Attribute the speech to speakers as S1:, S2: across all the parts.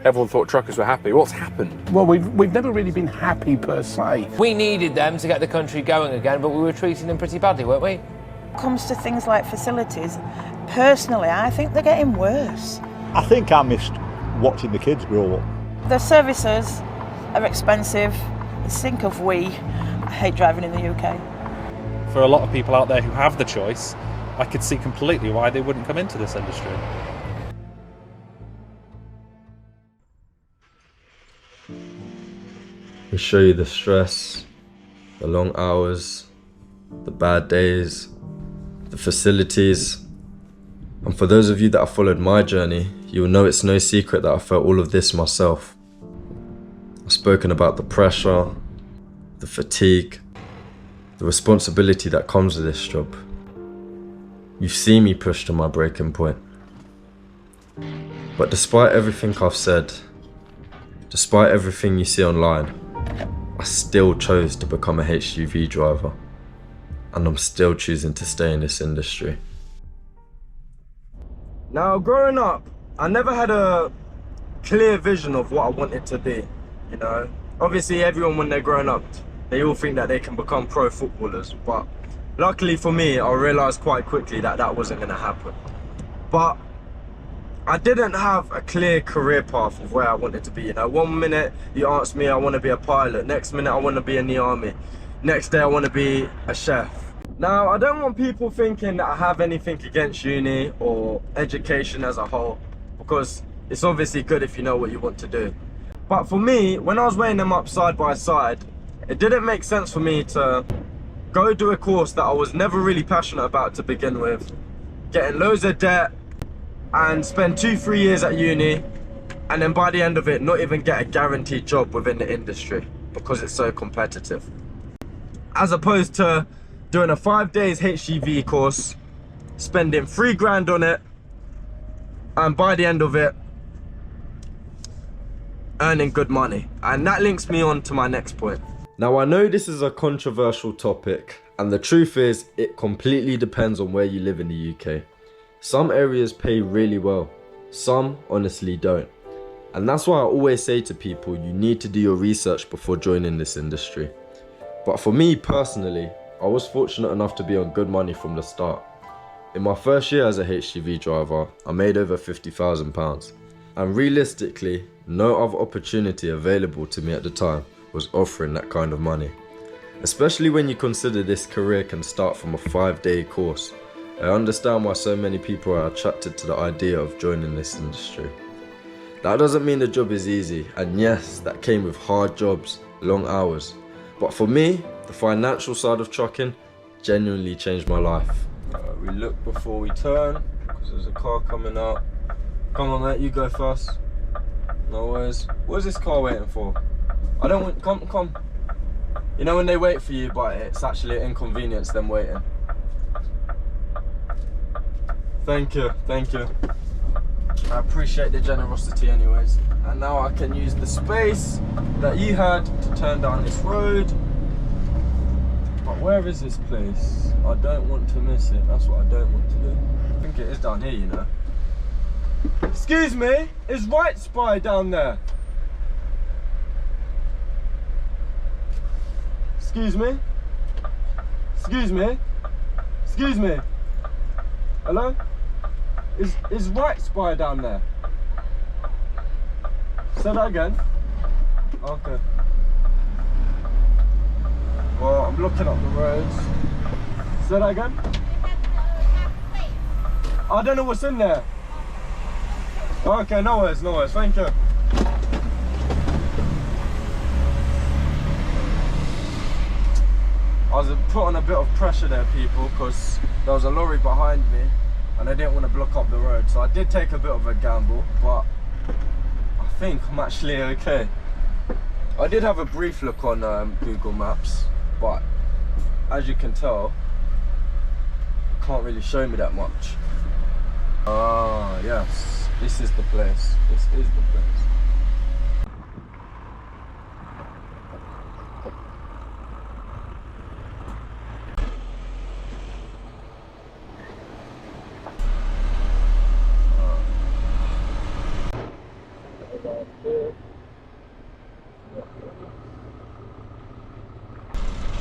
S1: Everyone thought truckers were happy. What's happened?
S2: Well, we've never really been happy per se.
S3: We needed them to get the country going again, but we were treating them pretty badly, weren't we?
S4: When it comes to things like facilities, personally, I think they're getting worse.
S5: I think I missed watching the kids grow up.
S4: The services are expensive. Think of we. I hate driving in the UK.
S6: For a lot of people out there who have the choice, I could see completely why they wouldn't come into this industry.
S7: We show you the stress, the long hours, the bad days, the facilities. And for those of you that have followed my journey, you will know it's no secret that I felt all of this myself. I've spoken about the pressure, the fatigue, the responsibility that comes with this job. You've seen me push to my breaking point. But despite everything I've said, despite everything you see online, I still chose to become a HGV driver, and I'm still choosing to stay in this industry. Now, growing up, I never had a clear vision of what I wanted to be, you know. Obviously, everyone when they're growing up, they all think that they can become pro footballers, but luckily for me, I realised quite quickly that that wasn't going to happen. But I didn't have a clear career path of where I wanted to be. You know, one minute you ask me I want to be a pilot, next minute I want to be in the army, next day I want to be a chef. Now, I don't want people thinking that I have anything against uni or education as a whole, because it's obviously good if you know what you want to do. But for me, when I was weighing them up side by side, it didn't make sense for me to go do a course that I was never really passionate about to begin with, getting loads of debt, and spend 2-3 years at uni, and then by the end of it not even get a guaranteed job within the industry because it's so competitive. As opposed to doing a 5 days HGV course, spending 3 grand on it, and by the end of it earning good money. And that links me on to my next point. Now, I know this is a controversial topic, and the truth is it completely depends on where you live in the UK. Some areas pay really well, some honestly don't. And that's why I always say to people, you need to do your research before joining this industry. But for me personally, I was fortunate enough to be on good money from the start. In my first year as a HGV driver, I made over £50,000. And realistically, no other opportunity available to me at the time was offering that kind of money. Especially when you consider this career can start from a 5-day course. I understand why so many people are attracted to the idea of joining this industry. That doesn't mean the job is easy, and yes, that came with hard jobs, long hours. But for me, the financial side of trucking genuinely changed my life. We look before we turn, because there's a car coming out. Come on mate, you go first. No worries. What is this car waiting for? I don't want, come. You know when they wait for you, but it's actually an inconvenience them waiting. Thank you. I appreciate the generosity anyways. And now I can use the space that you had to turn down this road. But where is this place? I don't want to miss it. That's what I don't want to do. I think it is down here, you know. Excuse me, is Right Spy down there? Excuse me? Excuse me? Excuse me? Hello? Is Right Spy down there? Say that again. Okay. Well, I'm looking up the roads. Say that again. I don't know what's in there. Okay, no worries, thank you. I was put on a bit of pressure there, people, because there was a lorry behind me and I didn't want to block up the road, so I did take a bit of a gamble, but I think I'm actually okay. I did have a brief look on Google Maps, but as you can tell, it can't really show me that much. Ah, yes, this is the place. This is the place.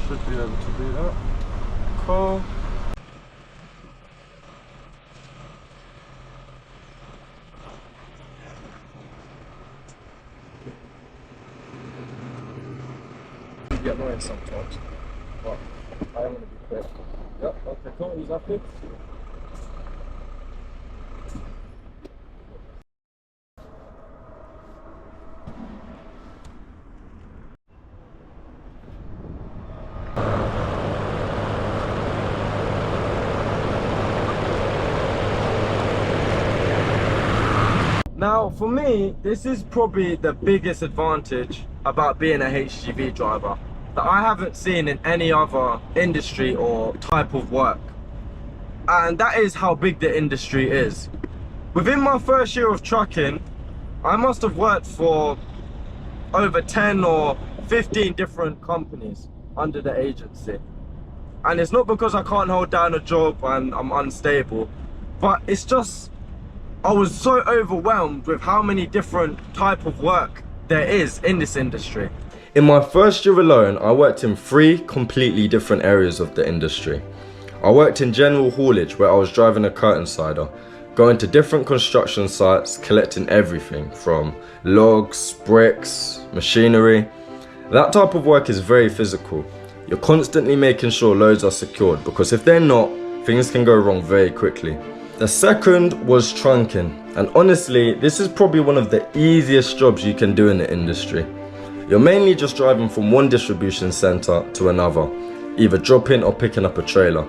S7: Should be able to do that. Cool. Get annoying sometimes, but I am going to be quick. Yep, okay, cool, he's happy. Now, for me, this is probably the biggest advantage about being a HGV driver that I haven't seen in any other industry or type of work. And that is how big the industry is. Within my first year of trucking, I must have worked for over 10 or 15 different companies under the agency. And it's not because I can't hold down a job and I'm unstable, but it's just I was so overwhelmed with how many different type of work there is in this industry. In my first year alone, I worked in 3 completely different areas of the industry. I worked in general haulage, where I was driving a curtain sider, going to different construction sites, collecting everything from logs, bricks, machinery. That type of work is very physical. You're constantly making sure loads are secured, because if they're not, things can go wrong very quickly. The second was trunking, and honestly, this is probably one of the easiest jobs you can do in the industry. You're mainly just driving from one distribution centre to another, either dropping or picking up a trailer.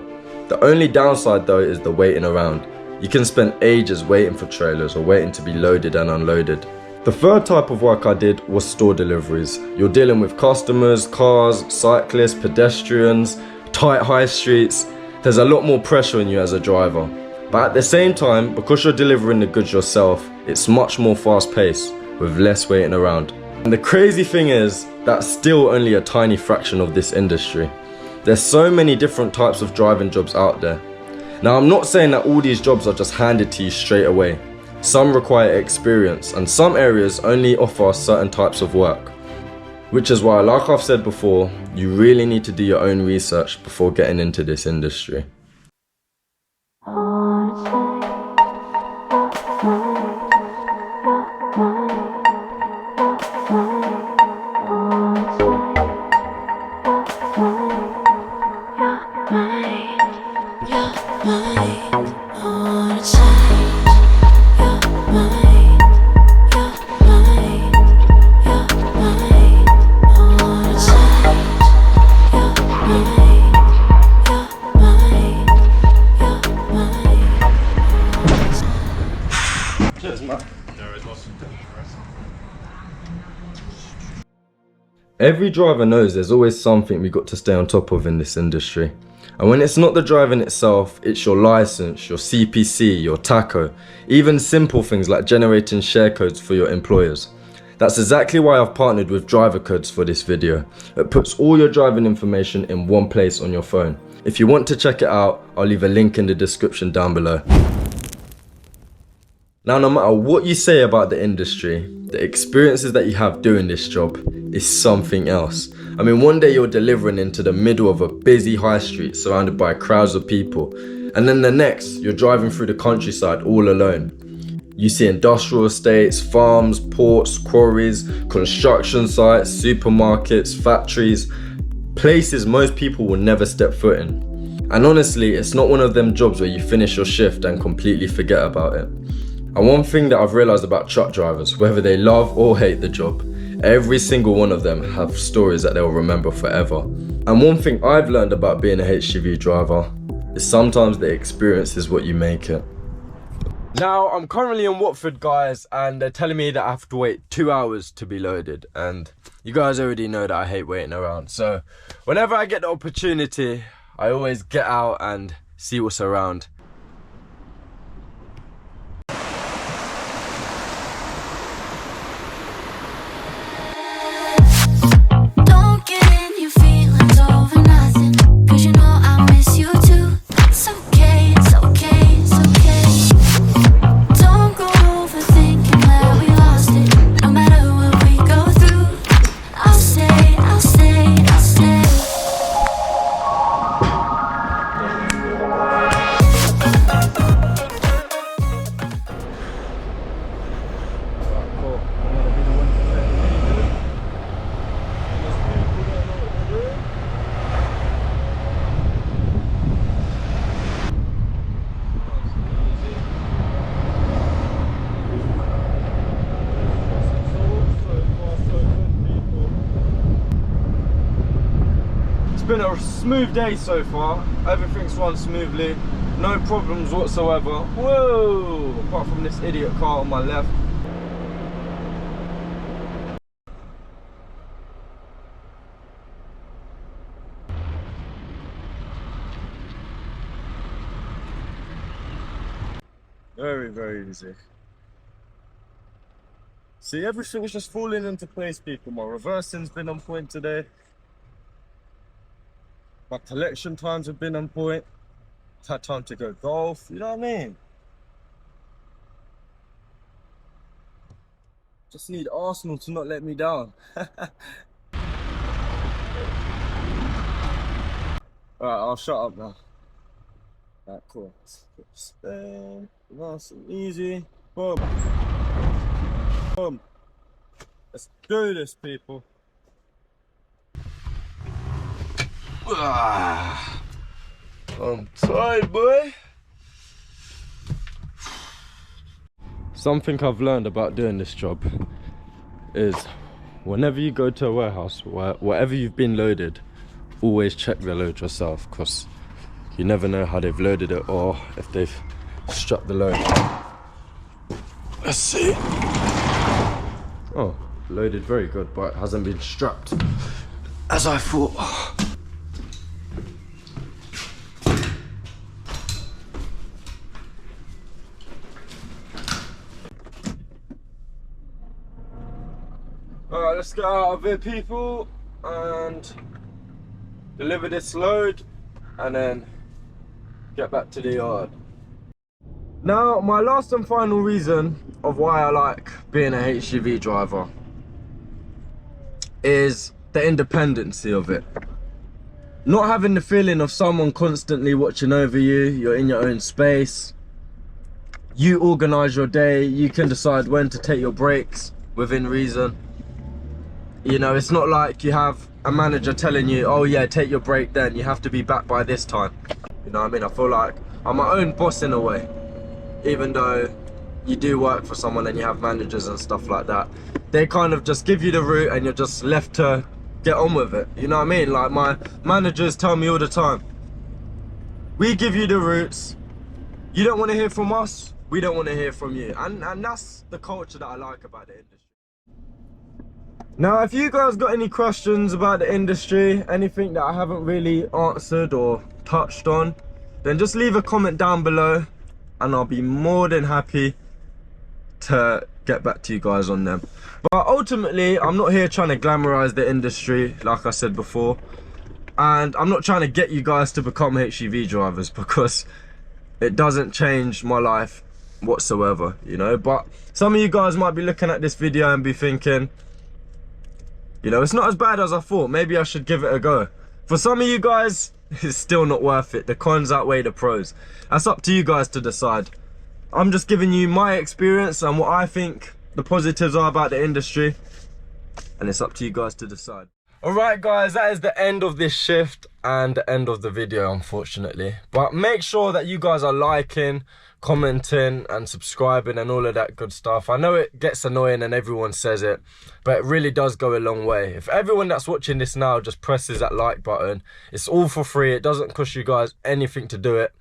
S7: The only downside though is the waiting around. You can spend ages waiting for trailers or waiting to be loaded and unloaded. The third type of work I did was store deliveries. You're dealing with customers, cars, cyclists, pedestrians, tight high streets. There's a lot more pressure on you as a driver. But at the same time, because you're delivering the goods yourself, it's much more fast paced with less waiting around. And the crazy thing is, that's still only a tiny fraction of this industry. There's so many different types of driving jobs out there. Now, I'm not saying that all these jobs are just handed to you straight away. Some require experience, and some areas only offer certain types of work. Which is why, like I've said before, you really need to do your own research before getting into this industry. Every driver knows there's always something we got to stay on top of in this industry. And when it's not the driving itself, it's your license, your CPC, your taco, even simple things like generating share codes for your employers. That's exactly why I've partnered with Driver Codes for this video. It puts all your driving information in one place on your phone. If you want to check it out, I'll leave a link in the description down below. Now, no matter what you say about the industry, the experiences that you have doing this job is something else. I mean, one day you're delivering into the middle of a busy high street surrounded by crowds of people, and then the next, you're driving through the countryside all alone. You see industrial estates, farms, ports, quarries, construction sites, supermarkets, factories, places most people will never step foot in. And honestly, it's not one of them jobs where you finish your shift and completely forget about it. And one thing that I've realised about truck drivers, whether they love or hate the job, every single one of them have stories that they'll remember forever. And one thing I've learned about being a HGV driver is sometimes the experience is what you make it. Now, I'm currently in Watford, guys, and they're telling me that I have to wait 2 hours to be loaded. And you guys already know that I hate waiting around. So whenever I get the opportunity, I always get out and see what's around.
S8: No
S7: been a smooth day so far. Everything's run smoothly, no problems whatsoever. Whoa! Apart from this idiot car on my left. Very, very easy. See, everything's just falling into place, people. My reversing's been on point today. My collection times have been on point. I've had time to go golf, you know what I mean? Just need Arsenal to not let me down. Alright, I'll shut up now. Alright, cool. Spin, nice and easy. Boom. Boom. Let's do this, people. I'm tired, boy. Something I've learned about doing this job is whenever you go to a warehouse, whatever you've been loaded, always check the load yourself, because you never know how they've loaded it or if they've strapped the load. Let's see. Oh, loaded very good, but it hasn't been strapped as I thought. Alright, let's get out of here, people, and deliver this load and then get back to the yard. Now, my last and final reason of why I like being a HGV driver is the independency of it. Not having the feeling of someone constantly watching over you, you're in your own space. You organise your day, you can decide when to take your breaks within reason. You know, it's not like you have a manager telling you, oh yeah, take your break then, you have to be back by this time. You know what I mean? I feel like I'm my own boss in a way. Even though you do work for someone and you have managers and stuff like that, they kind of just give you the route and you're just left to get on with it. You know what I mean? Like, my managers tell me all the time, we give you the routes, you don't want to hear from us, we don't want to hear from you. And that's the culture that I like about the industry. Now, if you guys got any questions about the industry, anything that I haven't really answered or touched on, then just leave a comment down below and I'll be more than happy to get back to you guys on them. But ultimately, I'm not here trying to glamorize the industry, like I said before, and I'm not trying to get you guys to become HGV drivers, because it doesn't change my life whatsoever, you know. But some of you guys might be looking at this video and be thinking, you know, it's not as bad as I thought, maybe I should give it a go. For some of you guys, it's still not worth it. The cons outweigh the pros. That's up to you guys to decide. I'm just giving you my experience and what I think the positives are about the industry, and it's up to you guys to decide. Alright guys, that is the end of this shift and the end of the video, unfortunately. But make sure that you guys are liking, commenting and subscribing and all of that good stuff. I know it gets annoying and everyone says it, but it really does go a long way. If everyone that's watching this now just presses that like button, it's all for free. It doesn't cost you guys anything to do it.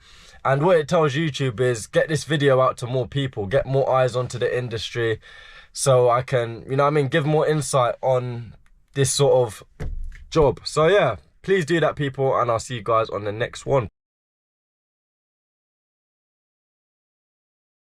S7: And what it tells YouTube is get this video out to more people, get more eyes onto the industry, so I can, you know what I mean, give more insight on this sort of job. So yeah, please do that, people, and I'll see you guys on the next one.